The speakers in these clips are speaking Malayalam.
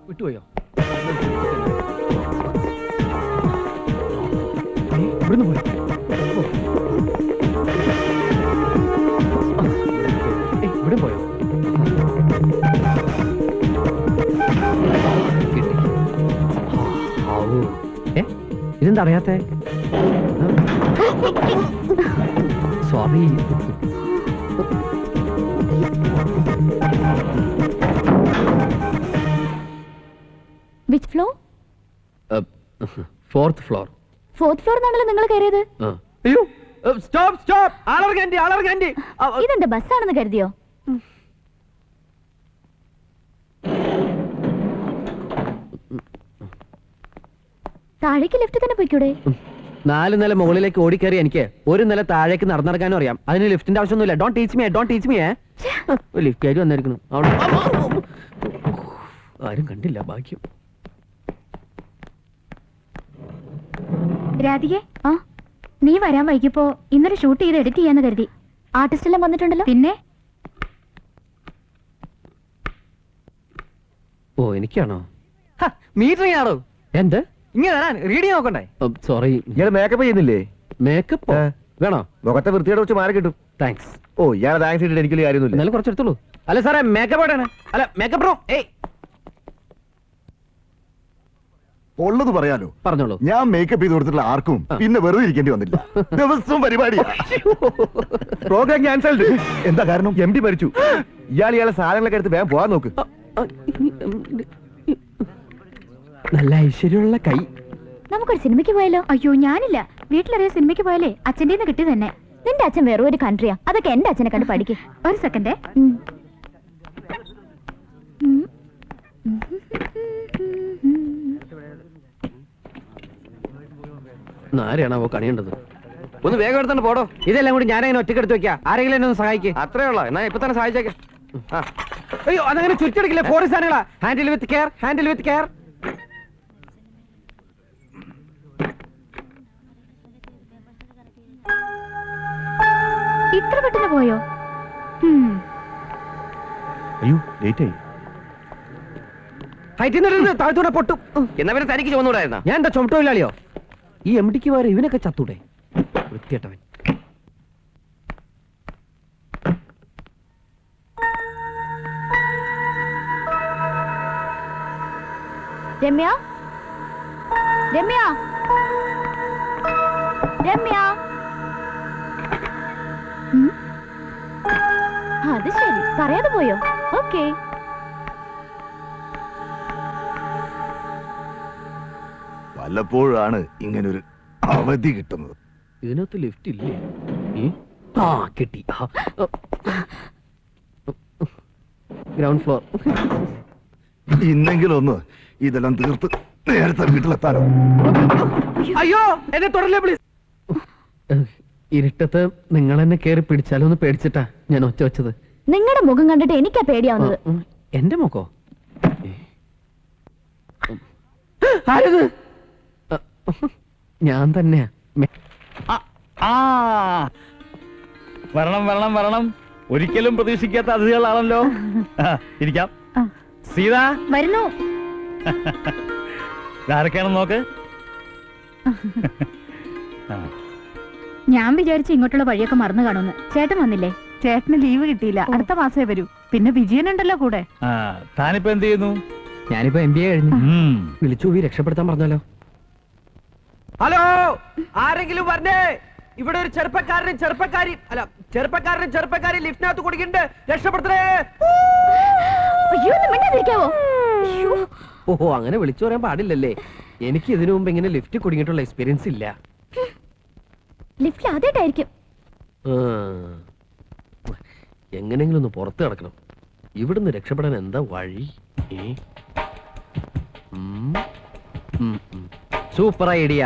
വിട്ടുപോയോ? ഇവിടുന്ന് പോയി. ഇവിടെ പോയോ? ഇതെന്താ അറിയാത്ത? Sorry. Which floor? Fourth floor. Fourth floor എന്നാണല്ലോ നിങ്ങൾ കയറിയത്. അയ്യോ സ്റ്റോപ്പ് സ്റ്റോപ്പ്. ആളർഗാൻഡി. ഇതെന്താ ബസ്സാണെന്ന് കരുതിയോ? താഴേക്ക് ലിഫ്റ്റ് തന്നെ പോയിക്കൂടെ? 4 നില മുകളിലേക്ക് ഓടിക്കയറി എനിക്ക് 1 നില താഴേക്ക് നടന്നിറങ്ങാനും അറിയാം. അതിന് ലിഫ്റ്റിന്റെ ആവശ്യമൊന്നുമില്ല. Don't teach me. ലിഫ്റ്റ് ആയിട്ട് വന്നിരിക്കുന്നു. ആരും കണ്ടില്ല, ഭാഗ്യം. രാധികെ, നീ വരാൻ വൈകിപ്പോ ഇന്നലെ ഷൂട്ട് ചെയ്ത് എഡിറ്റ് ചെയ്യാന്ന് കരുതി. ആർട്ടിസ്റ്റ് എല്ലാം വന്നിട്ടുണ്ടല്ലോ. പിന്നെ ഓ എനിക്കാണോ? മീറ്റിംഗ് ആണോ? എന്ത് ഇങ്ങനെ വരാൻ റീഡിങ് നോക്കണ്ടേ? സോറി. ഇയാൾ മേക്കപ്പ് ചെയ്യുന്നില്ലേ? മേക്കപ്പ് വേണോ? മുഖത്തെ വൃത്തിയുടെ കുറച്ച് മാറി കിട്ടും. താങ്ക്സ്. ഓ ഇയാളെ താങ്ക്സ് ഇട്ടിട്ട് എനിക്കൊരു കാര്യമൊന്നുമില്ല. എന്നാലും കുറച്ചെടുത്തോളൂ. അല്ല സാറേ മേക്കപ്പ് എവിടെയാണ്? അല്ല മേക്കപ്പ് റൂം. ഉള്ളത് പറയാലോ. പറഞ്ഞോളൂ. ഞാൻ മേക്കപ്പ് ചെയ്ത് കൊടുത്തിട്ടുള്ള ആർക്കും പിന്നെ വെറുതെ ഇരിക്കേണ്ടി വന്നില്ല. ദിവസവും പരിപാടി. Programme cancelled. എന്താ കാരണം? MD മരിച്ചു. ഇയാളെ സാധനങ്ങളൊക്കെ എടുത്ത് വേഗം പോകാൻ നോക്ക്. നല്ല ഐശ്വര്യമുള്ള കൈ. നമുക്കൊരു സിനിമയ്ക്ക് പോയാലോ? അയ്യോ ഞാനില്ല. വീട്ടിലറിയ സിനിമയ്ക്ക് പോയാലേ അച്ഛൻ്റെ നിന്ന് കിട്ടി തന്നെ. നിന്റെ അച്ഛൻ വേറെ ഒരു കൺട്രിയാ. അതൊക്കെ എന്റെ അച്ഛനെ കണ്ട് പഠിക്കും. ഒരു സെക്കൻഡേ. ആരെയാണാവോ കണിയേണ്ടത്? ഒന്ന് വേഗം എടുത്തോണ്ട് പോടോ. ഇതെല്ലാം കൂടി ഞാനങ്ങനെ ഒറ്റയ്ക്ക് എടുത്ത് വെക്കാം. ആരെങ്കിലും എന്നെ ഒന്ന് സഹായിക്കേ. അത്രേ ഉള്ളൂ. എന്നാ ഇപ്പൊ തന്നെ സഹായിച്ചേക്കെ. അയ്യോ അതങ്ങനെ ചുറ്റെടുക്കില്ല. ഫോറിൻ സാധനങ്ങളാ. Handle with care. ഇത്ര പെട്ടെന്ന് പോയോ? അയ്യോ ലേറ്റ് ആയി. ഹൈറ്റിൽ താഴ്ത്തൂടെ പൊട്ടും. എന്നാ പിന്നെ തനിക്ക് ചുമന്നൂടായിരുന്ന? ഞാൻ എന്താ ചുമട്ടില്ലാളിയോ? ഈ MDക്ക് വരെ ഇവനൊക്കെ ചത്തൂടെ? വൃത്തിയേട്ടവൻ. രമ്യ അത് ശരി, പറയാതെ പോയോ? ഓക്കെ. വല്ലപ്പോഴാണ് ഇങ്ങനൊരു അവധി കിട്ടുന്നത്. ഇതിനകത്ത് ലിഫ്റ്റ് ഇല്ലേ? കിട്ടി. Ground floor. ഇന്നെങ്കിലും ഒന്ന് ഇതെല്ലാം തീർത്ത് നേരത്തെ വീട്ടിലെത്താനോ. അയ്യോ എന്നെ തുടരല്ലേ പ്ലീസ്. ഇരുട്ടത്ത് നിങ്ങൾ എന്നെ കേറി പിടിച്ചാലോ എന്ന് പേടിച്ചിട്ടാ ഞാൻ ഒച്ച വെച്ചത്. നിങ്ങളുടെ മുഖം കണ്ടിട്ട് എനിക്കാ പേടിയാവുന്നത്. എന്റെ മുഖോ? ആരത്? ഞാൻ തന്നെയാ. വരണം. ഒരിക്കലും പ്രതീക്ഷിക്കാത്ത അതിഥികളാണല്ലോ. ഇരിക്കാം. സീത വരുന്നു. ആരൊക്കെയാണെന്ന് നോക്ക്. ഞാൻ വിചാരിച്ചു ഇങ്ങോട്ടുള്ള വഴിയൊക്കെ മറന്നു കാണുമെന്ന്. ചേട്ടൻ വന്നില്ലേ? ചേട്ടന് ലീവ് കിട്ടിയില്ല. അടുത്ത മാസേ വരൂ. പിന്നെ വിജയനുണ്ടല്ലോ കൂടെ. താനിപ്പോ എന്ത് ചെയ്യുന്നു? ഞാനിപ്പോ MBA കഴിഞ്ഞു. വിളിച്ചു പോയി രക്ഷപ്പെടുത്താൻ പറഞ്ഞല്ലോ. ഹലോ, ആരെങ്കിലും പറഞ്ഞേ? ഇവിടെ ഒരു ചെറുപ്പക്കാരനും ചെറുപ്പക്കാരി ലിഫ്റ്റിനകത്ത് കുടിക്കണ്ട്. രക്ഷപ്പെടുത്തേ. ഓഹോ, അങ്ങനെ വിളിച്ചു പറയാൻ പാടില്ലല്ലേ? എനിക്ക് ഇതിനു മുമ്പ് ഇങ്ങനെ ലിഫ്റ്റ് കുടുങ്ങിയിട്ടുള്ള എക്സ്പീരിയൻസ് ഇല്ല. ലിഫ്റ്റ് ആദ്യമായിട്ടായിരിക്കും. എങ്ങനെങ്കിലും ഒന്ന് പുറത്ത് കിടക്കണം. ഇവിടുന്ന് രക്ഷപ്പെടാൻ എന്താ വഴി? Super idea.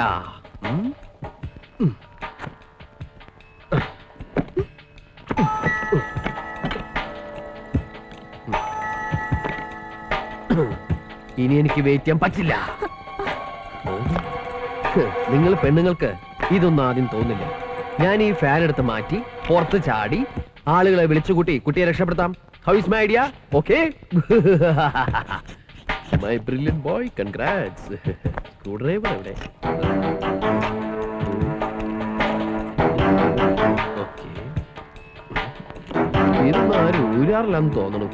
ഇനി എനിക്ക് വെയിറ്റ് ചെയ്യാൻ പറ്റില്ല. നിങ്ങൾ പെണ്ണുങ്ങൾക്ക് ഇതൊന്നും ആദ്യം തോന്നില്ല. ഞാൻ ഈ ഫാൻ എടുത്ത് മാറ്റി പുറത്ത് ചാടി ആളുകളെ വിളിച്ചുകൂട്ടി കുട്ടിയെ രക്ഷപ്പെടുത്താം. How is my idea? Okay. My brilliant boy, congrats. Screwdriver എവിടെ? ഓക്കേ. ഇതൊന്നും ആരും ഊരാറില്ലാന്ന് തോന്നണു.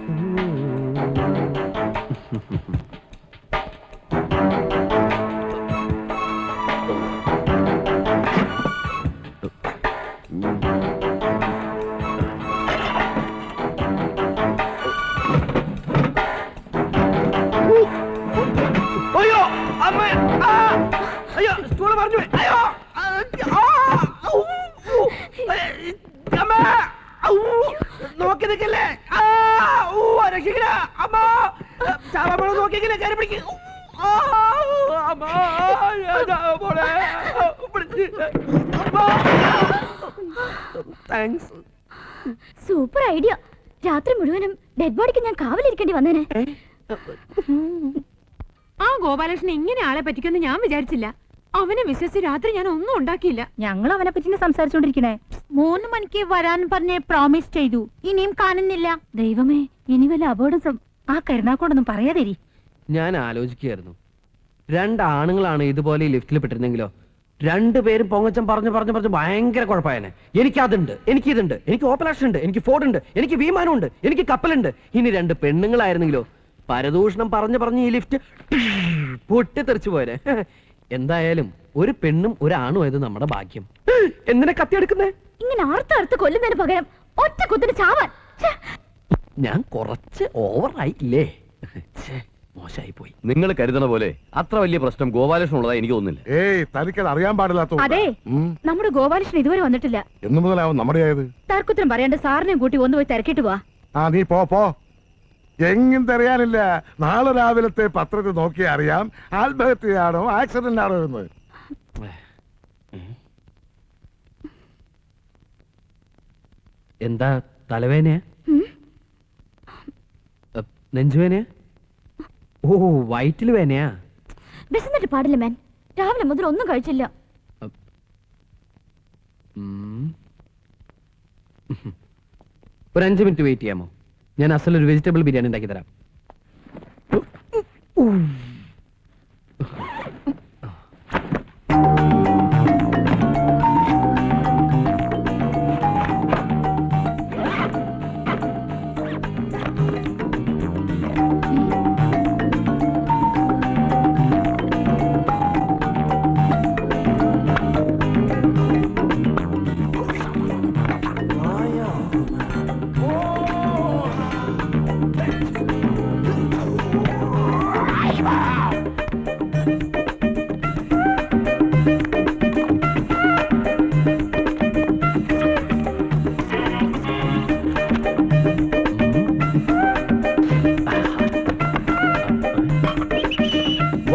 അയ്യോ അമ്മ, അയ്യോ സ്റ്റൂള് പറഞ്ഞു. അയ്യോ അമ്മ, നോക്കി നിൽക്കല്ലേ, രക്ഷിക്കണ അമ്മ, ചാവാമ നോക്കിക്കല്ലേ, കയറി പിടിക്കും. താങ്ക്സ്. Super idea. രാത്രി മുഴുവനും ഡെഡ് ബോഡിക്ക് ഞാൻ കാവലിരിക്കേണ്ടി വന്നേനെ. ആ ഗോപാലകൃഷ്ണൻ ഇങ്ങനെ ആളെ പറ്റിക്കൊന്ന് ഞാൻ വിചാരിച്ചില്ല. അവനെ വിശ്വസിച്ച് രാത്രി ഞാൻ ഒന്നും ഉണ്ടാക്കിയില്ല. ഞങ്ങൾ അവനെ പറ്റി സംസാരിച്ചോണ്ടിരിക്കണേ. 3 മണിക്ക് വരാൻ പറഞ്ഞ് പ്രോമിസ് ചെയ്തു, ഇനിയും കാണുന്നില്ല. ദൈവമേ, ഇനി വല്ല അപകടം. ആ കരുനാക്കോടൊന്നും പറയാതിരി. ഞാൻ ആലോചിക്കുകയായിരുന്നു, 2 ആണുങ്ങളാണ് ഇതുപോലെ ഈ ലിഫ്റ്റിൽ പെട്ടിരുന്നെങ്കിലോ, 2 പേരും പൊങ്ങച്ചം പറഞ്ഞു ഭയങ്കര കുഴപ്പമായനെ. എനിക്കതുണ്ട്, എനിക്കിതുണ്ട്, എനിക്ക് ഓപ്പറേഷൻ ഉണ്ട്, എനിക്ക് ഫോർഡ് ഉണ്ട്, എനിക്ക് വിമാനമുണ്ട്, എനിക്ക് കപ്പലുണ്ട്. ഇനി 2 പെണ്ണുങ്ങളായിരുന്നെങ്കിലോ, പരദൂഷണം പറഞ്ഞ് ഈ ലിഫ്റ്റ് പൊട്ടിത്തെറിച്ചു പോയനെ. എന്തായാലും ഒരു പെണ്ണും ഒരാണും ആയത് നമ്മുടെ ഭാഗ്യം. എന്തിനാ കത്തിയെടുക്കുന്നേ? ഇങ്ങനെ ആർത്തടുത്ത് കൊല്ലുന്നതിന് പകരം ഒറ്റ കുത്തിന് ചാവാൻ. ഛെ. ഞാൻ കുറച്ച് ഓവറായില്ലേ? മോശമായി പോയി. നിങ്ങൾ കരുതണ പോലെ അത്ര വലിയ പ്രശ്നം ഗോപാലകൃഷ്ണൻ ഉള്ളതായി എനിക്ക് തോന്നുന്നില്ല. ഏയ് തനിക്കത് അറിയാൻ പാടില്ലാത്ത. അതെ, നമ്മുടെ ഗോപാലകൃഷ്ണൻ ഇതുവരെ വന്നിട്ടില്ല. എന്ന് മുതലാവും നമ്മുടെ ആയത്? തർക്കുത്തരം പറയാണ്ട് സാറിനെയും കൂട്ടി ഒന്ന് പോയി തിരക്കിട്ട് പോവാ. ആ നീ പോ. എങ്ങും തെറിയാനില്ല. നാളെ രാവിലത്തെ പത്രത്തിൽ നോക്കിയാൽ അറിയാം ആത്മഹത്യയാണോ ആക്സിഡന്റ് ആണോ എന്ന്. എന്താ തലവേനയാ? നെഞ്ചുവേനയാ? ഓ, വയറ്റിൽ വേനയാ? വിശന്നിട്ട് പാടില്ല മാൻ. രാവിലെ മുതൽ ഒന്നും കഴിച്ചില്ല. ഒരു 5 മിനിറ്റ് വെയിറ്റ് ചെയ്യാമോ? ഞാൻ അസലൊരു വെജിറ്റബിൾ ബിരിയാണി ഉണ്ടാക്കി തരാം.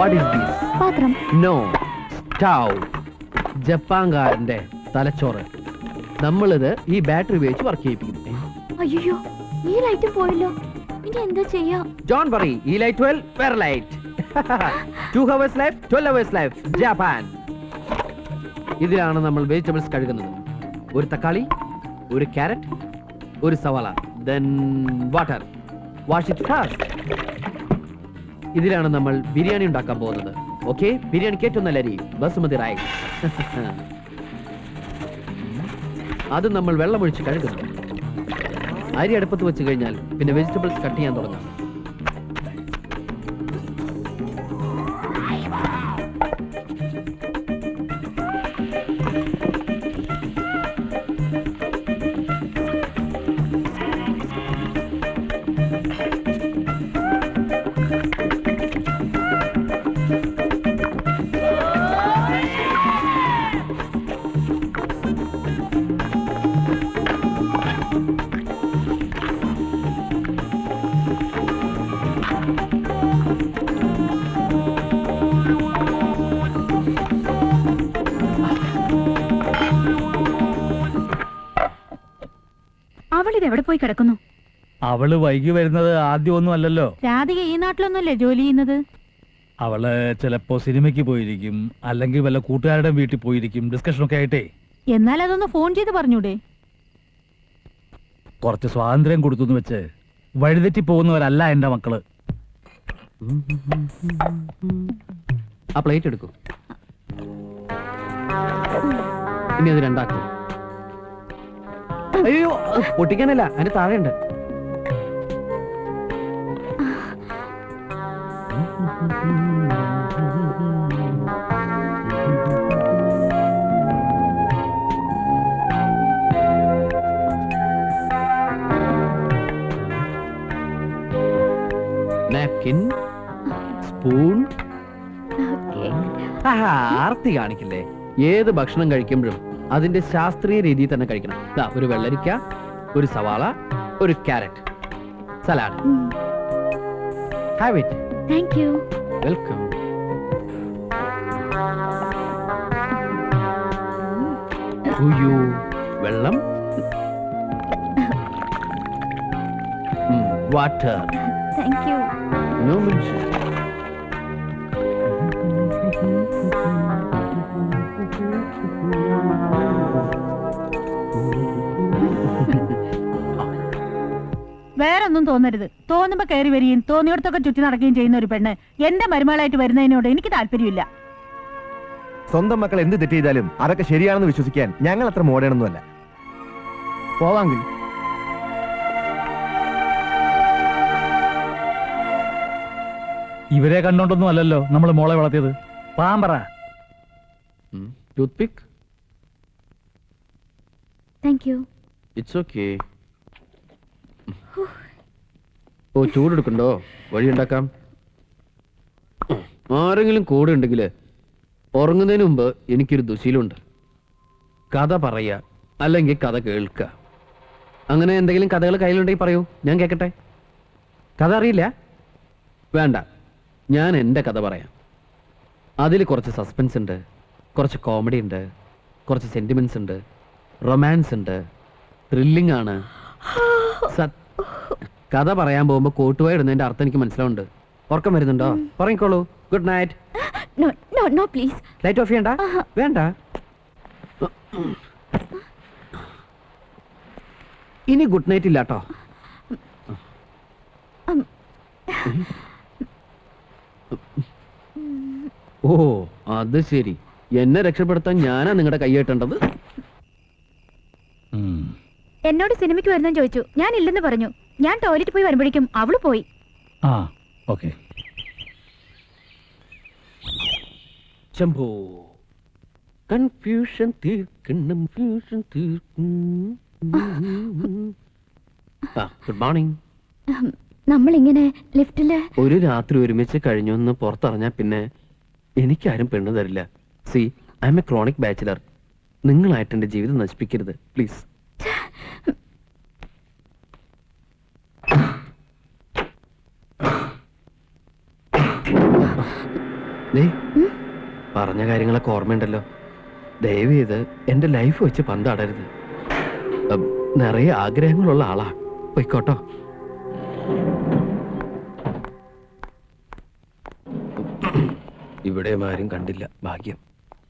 What is this? പാത്രം. No. Stau. ജപ്പാൻകാരന്റെ തലച്ചോറ്. നമ്മളിത് ഈ ബാറ്ററി ഉപയോഗിച്ച് വർക്ക് ചെയ്യിപ്പിക്കും. അയ്യോ, ഈ ലൈറ്റും പോയല്ലോ. ഇനി എന്താ ചെയ്യാ? Don't worry. ഈ ലൈറ്റ് 12 വേറെ light. 2 hours life, 12 hours life. Japan. ഇതിലാണ് നമ്മൾ വെജിറ്റബിൾസ് കഴുകുന്നത്. ഒരു തക്കാളി, ഒരു ക്യാരറ്റ്, ഒരു സവാള, then water. Wash it fast. ഇതിലാണ് നമ്മൾ ബിരിയാണി ഉണ്ടാക്കാൻ പോകുന്നത്. ഓക്കെ, ബിരിയാണിക്ക് ഏറ്റവും നല്ല അരി ബസുമതി റൈസ്. അത് നമ്മൾ വെള്ളമൊഴിച്ച് കഴുകുന്നു. അരി അടുപ്പത്ത് വെച്ച് കഴിഞ്ഞാൽ പിന്നെ വെജിറ്റബിൾസ് കട്ട് ചെയ്യാൻ തുടങ്ങാം. അവളിത് എവിടെ പോയി കിടക്കുന്നു? അവള് വൈകി വരുന്നത് ആദ്യമൊന്നും അല്ലല്ലോ. രാധിക ഈ നാട്ടിലൊന്നുമല്ലേ ജോലി ചെയ്യുന്നത്? അവള് ചിലപ്പോ സിനിമയ്ക്ക് പോയിരിക്കും, അല്ലെങ്കിൽ വല്ല കൂട്ടുകാരുടെ വീട്ടിൽ പോയിരിക്കും, ഡിസ്കഷൻ ഒക്കെ ആയിട്ടേ. എന്നാൽ അതൊന്ന് ഫോൺ ചെയ്ത് പറഞ്ഞൂടെ? കുറച്ച് സ്വാതന്ത്ര്യം കൊടുത്തു എന്ന് വെച്ച് വഴിതെറ്റി പോകുന്നവരല്ല എന്റെ മക്കള്. ആ പ്ലേറ്റ് എടുക്കൂ. ഇനി അത് രണ്ടാക്കും. അയ്യോ, അത് പൊട്ടിക്കാനല്ല, അതിന്റെ താഴെയുണ്ട്. Napkin, spoon. ആർത്തി കാണിക്കില്ലേ? ഏത് ഭക്ഷണം കഴിക്കുമ്പോഴും അതിന്റെ ശാസ്ത്രീയ രീതിയിൽ തന്നെ കഴിക്കണം. ദാ ഒരു വെള്ളരിക്ക, ഒരു സവാള, ഒരു carrot, salad. Have it. Thank you. Welcome. ഉയ്യോ, വെള്ളം, water. Thank you. No mention. വേറൊന്നും തോന്നരുത്. തോന്നുമ്പോ കയറി വരികയും തോന്നിയോടത്തൊക്കെ ചുറ്റി നടക്കുകയും ചെയ്യുന്ന ഒരു പെണ്ണ് എന്റെ മരുമകളായിട്ട് വരുന്നതിനോട് എനിക്ക് താല്പര്യമില്ല. സ്വന്തം മക്കൾ എന്ത് തെറ്റ് ചെയ്താലും അതൊക്കെ ശരിയാണെന്ന് വിശ്വസിക്കാൻ ഞങ്ങൾ അത്ര മോഡേണൊന്നുമല്ല. പോവാങ്കിൽ ഇവരെ കണ്ടോണ്ടൊന്നും അല്ലല്ലോ നമ്മൾ മോളെ വളർത്തിയത്. പാമ്പറ. Toothpick. Thank you. It's okay. ഓ, ചൂടെടുക്കണ്ടോ? വഴിയുണ്ടാക്കാം. ആരെങ്കിലും കൂടെ ഉണ്ടെങ്കിൽ ഉറങ്ങുന്നതിന് മുമ്പ് എനിക്കൊരു ദുശീലമുണ്ട്. കഥ പറയുക, അല്ലെങ്കിൽ കഥ കേൾക്കുക. അങ്ങനെ എന്തെങ്കിലും കഥകൾ കയ്യിലുണ്ടെങ്കിൽ പറയൂ, ഞാൻ കേൾക്കട്ടെ. കഥ അറിയില്ല? വേണ്ട, ഞാൻ എൻ്റെ കഥ പറയാം. അതിൽ കുറച്ച് സസ്പെൻസ് ഉണ്ട്, കുറച്ച് കോമഡി ഉണ്ട്, കുറച്ച് സെന്റിമെന്റ്സ് ഉണ്ട്, റൊമാൻസ് ഉണ്ട്, ത്രില്ലിംഗ് ആണ്. കഥ പറയാൻ പോകുമ്പോൾ കോട്ടുവായി ഇടുന്നതിന്റെ അർത്ഥം എനിക്ക് മനസ്സിലാവുന്നുണ്ട്. ഉറക്കം വരുന്നുണ്ടോ? ഉറങ്ങിക്കോളൂ. Good night. No no no please. Light off ചെയ്യണ്ട. വേണ്ട. ഇനി ഗുഡ് നൈറ്റ് ഇല്ല കേട്ടോ. ഓ, അത് ശരി. എന്നെ രക്ഷപ്പെടുത്താൻ ഞാനാ നിങ്ങളുടെ കൈയേട്ടേണ്ടത്. എന്നോട് സിനിമയ്ക്ക് വരുന്നെന്ന് ചോദിച്ചു. ഞാൻ ഇല്ലെന്ന് പറഞ്ഞു. ഞാൻ ടോയ്ലറ്റ് പോയി വരുമ്പോഴേക്കും അവള് പോയി. ആ, ഓക്കെ. ശംഭോ, കൺഫ്യൂഷൻ തീർക്കണം, ഫ്യൂഷൻ തീർക്കണം. Good morning. നമ്മളിങ്ങനെ ലിഫ്റ്റില് ഒരു രാത്രി ഒരുമിച്ച് കഴിഞ്ഞൊന്ന് പുറത്തിറങ്ങാ പിന്നെ എനിക്കാരും പെണ്ണ് തരില്ല. C, I M A chronic bachelor. നിങ്ങളായിട്ട് എന്റെ ജീവിതം നശിപ്പിക്കരുത് പ്ലീസ്. പറഞ്ഞ കാര്യങ്ങളൊക്കെ ഓർമ്മയുണ്ടല്ലോ. ദയവ് ചെയ്ത് എന്റെ ലൈഫ് വെച്ച് പന്താടരുത്. നിറയെ ആഗ്രഹങ്ങളുള്ള ആളാ. പോയിക്കോട്ടോ. ഇവിടെ ആരും കണ്ടില്ല. ഭാഗ്യം.